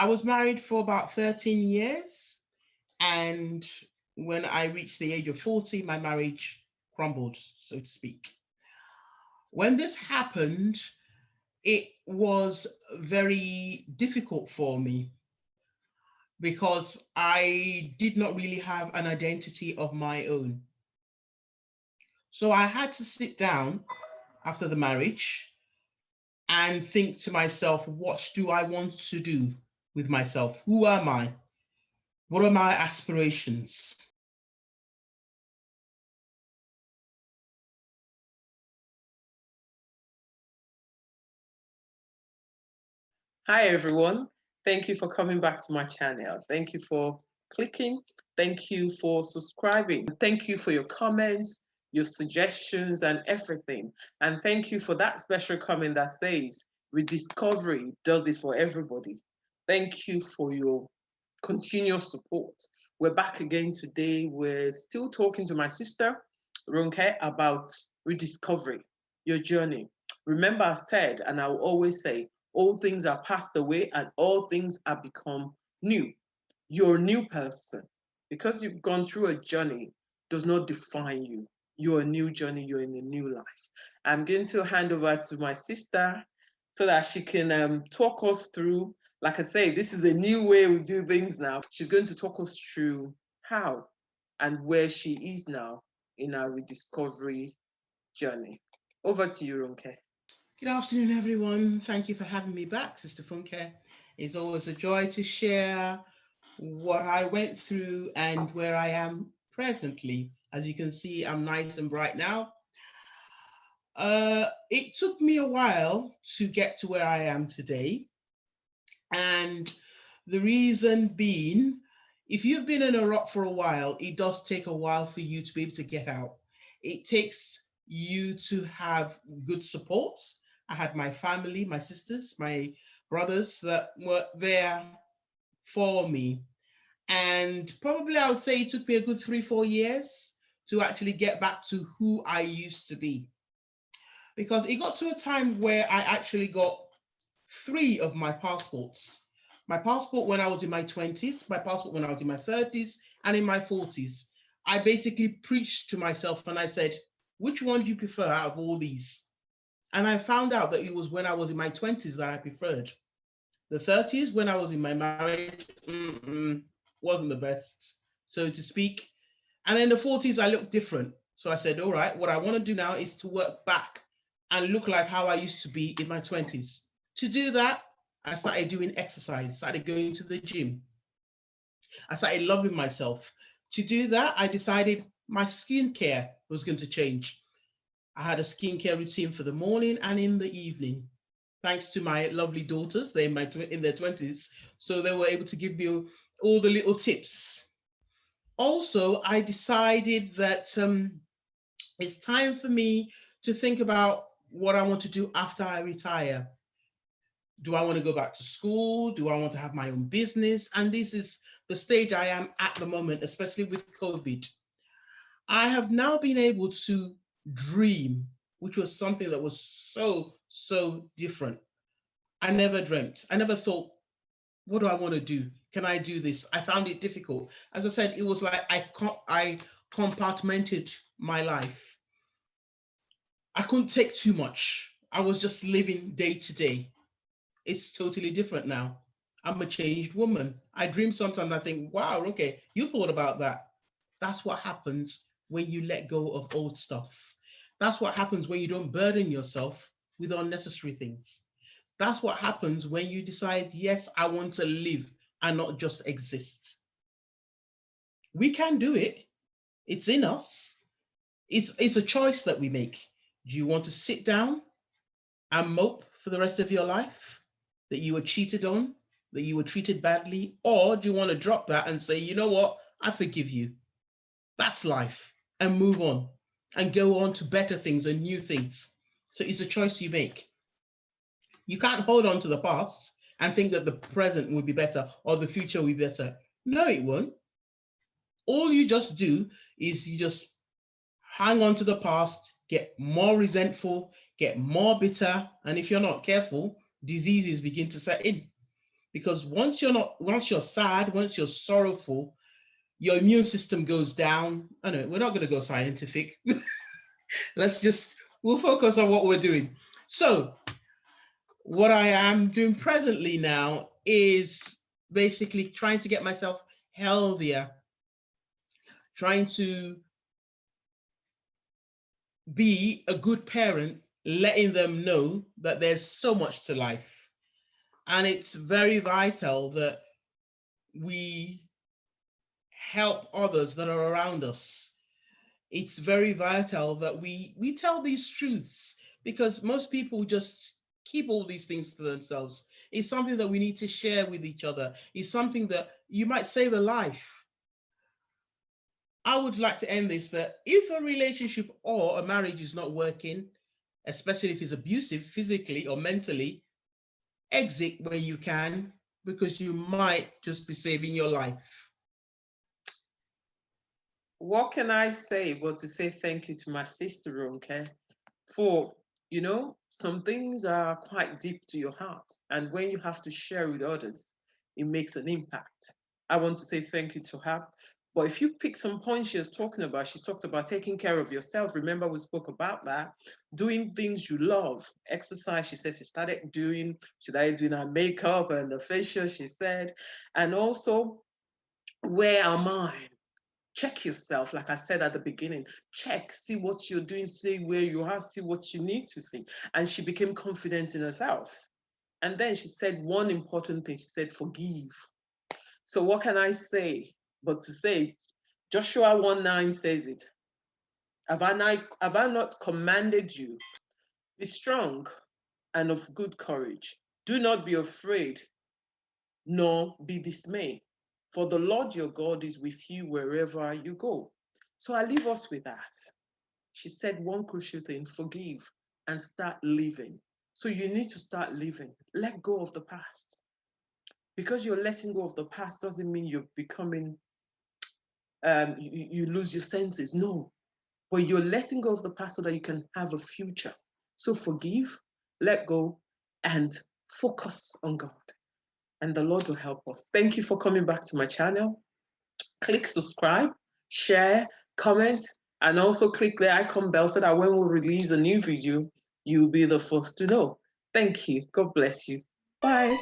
I was married for about 13 years. And when I reached the age of 40, my marriage crumbled, so to speak. When this happened, it was very difficult for me because I did not really have an identity of my own. So I had to sit down after the marriage and think to myself, what do I want to do with myself? Who am I? What are my aspirations? Hi everyone, thank you for coming back to my channel. Thank you for clicking, thank you for subscribing, thank you for your comments, your suggestions and everything. And thank you for that special comment that says, Rediscovery does it for everybody. Thank you for your continuous support. We're back again today. We're still talking to my sister, Ronke, about rediscovery, your journey. Remember, I said, and I will always say, all things are passed away and all things are become new. You're a new person. Because you've gone through a journey does not define you. You're a new journey, you're in a new life. I'm going to hand over to my sister so that she can talk us through. Like I say, this is a new way we do things now. She's going to talk us through how and where she is now in our rediscovery journey. Over to you, Ronke. Good afternoon, everyone. Thank you for having me back, Sister Funke. It's always a joy to share what I went through and where I am presently. As you can see, I'm nice and bright now. It took me a while to get to where I am today. And the reason being, if you've been in a rut for a while, it does take a while for you to be able to get out. It takes you to have good support. I had my family, my sisters, my brothers that were there for me. And probably I would say it took me a good 3-4 years to actually get back to who I used to be. Because it got to a time where I actually got 3 of my passports. My passport when I was in my 20s, my passport when I was in my 30s, and in my 40s. I basically preached to myself and I said, which one do you prefer out of all these? And I found out that it was when I was in my 20s that I preferred. The 30s, when I was in my marriage, wasn't the best, so to speak. And in the 40s, I looked different. So I said, all right, what I want to do now is to work back and look like how I used to be in my 20s. To do that, I started doing exercise, started going to the gym. I started loving myself. To do that, I decided my skincare was going to change. I had a skincare routine for the morning and in the evening. Thanks to my lovely daughters, they're in their 20s, so they were able to give me all the little tips. Also, I decided that it's time for me to think about what I want to do after I retire. Do I want to go back to school? Do I want to have my own business? And this is the stage I am at the moment, especially with COVID. I have now been able to dream, which was something that was so different. I never dreamt. I never thought, what do I want to do? Can I do this? I found it difficult. As I said, it was like I compartmented my life. I couldn't take too much. I was just living day to day. It's totally different now. I'm a changed woman. I dream sometimes. I think, wow, okay, you thought about that. That's what happens when you let go of old stuff. That's what happens when you don't burden yourself with unnecessary things. That's what happens when you decide, yes, I want to live and not just exist. We can do it. It's in us. It's a choice that we make. Do you want to sit down and mope for the rest of your life that you were cheated on, that you were treated badly? Or do you want to drop that and say, you know what, I forgive you. That's life, and move on and go on to better things and new things. So it's a choice you make. You can't hold on to the past and think that the present will be better or the future will be better. No, it won't. All you just do is you just hang on to the past, get more resentful, get more bitter, and if you're not careful, diseases begin to set in. Because once you're sad, once you're sorrowful, your immune system goes down. I know we're not going to go scientific. We'll focus on what we're doing. So what I am doing presently now is basically trying to get myself healthier, trying to be a good parent, letting them know that there's so much to life. And it's very vital that we help others that are around us. It's very vital that we tell these truths, because most people just keep all these things to themselves. It's something that we need to share with each other. It's something that you might save a life. I would like to end this that if a relationship or a marriage is not working, especially if it's abusive physically or mentally, exit when you can, because you might just be saving your life. What can I say but to say thank you to my sister Ronke for, some things are quite deep to your heart, and when you have to share with others, it makes an impact. I want to say thank you to her. But if you pick some points she's talked about taking care of yourself. Remember, we spoke about that. Doing things you love. Exercise, she said she started doing her makeup and the facial, she said. And also, where am I? Check yourself, like I said at the beginning. Check, see what you're doing, see where you are, see what you need to see. And she became confident in herself. And then she said one important thing. She said, forgive. So what can I say but to say, Joshua 1:9 says it. Have I not commanded you? Be strong and of good courage. Do not be afraid, nor be dismayed. For the Lord your God is with you wherever you go. So I leave us with that. She said one crucial thing: forgive and start living. So you need to start living. Let go of the past. Because you're letting go of the past doesn't mean you're becoming, you lose your senses. No, but you're letting go of the past so that you can have a future. So forgive, let go, and focus on God. And the Lord will help us. Thank you for coming back to my channel. Click subscribe, share, comment, and also click the icon bell so that when we release a new video, you'll be the first to know. Thank you. God bless you. Bye.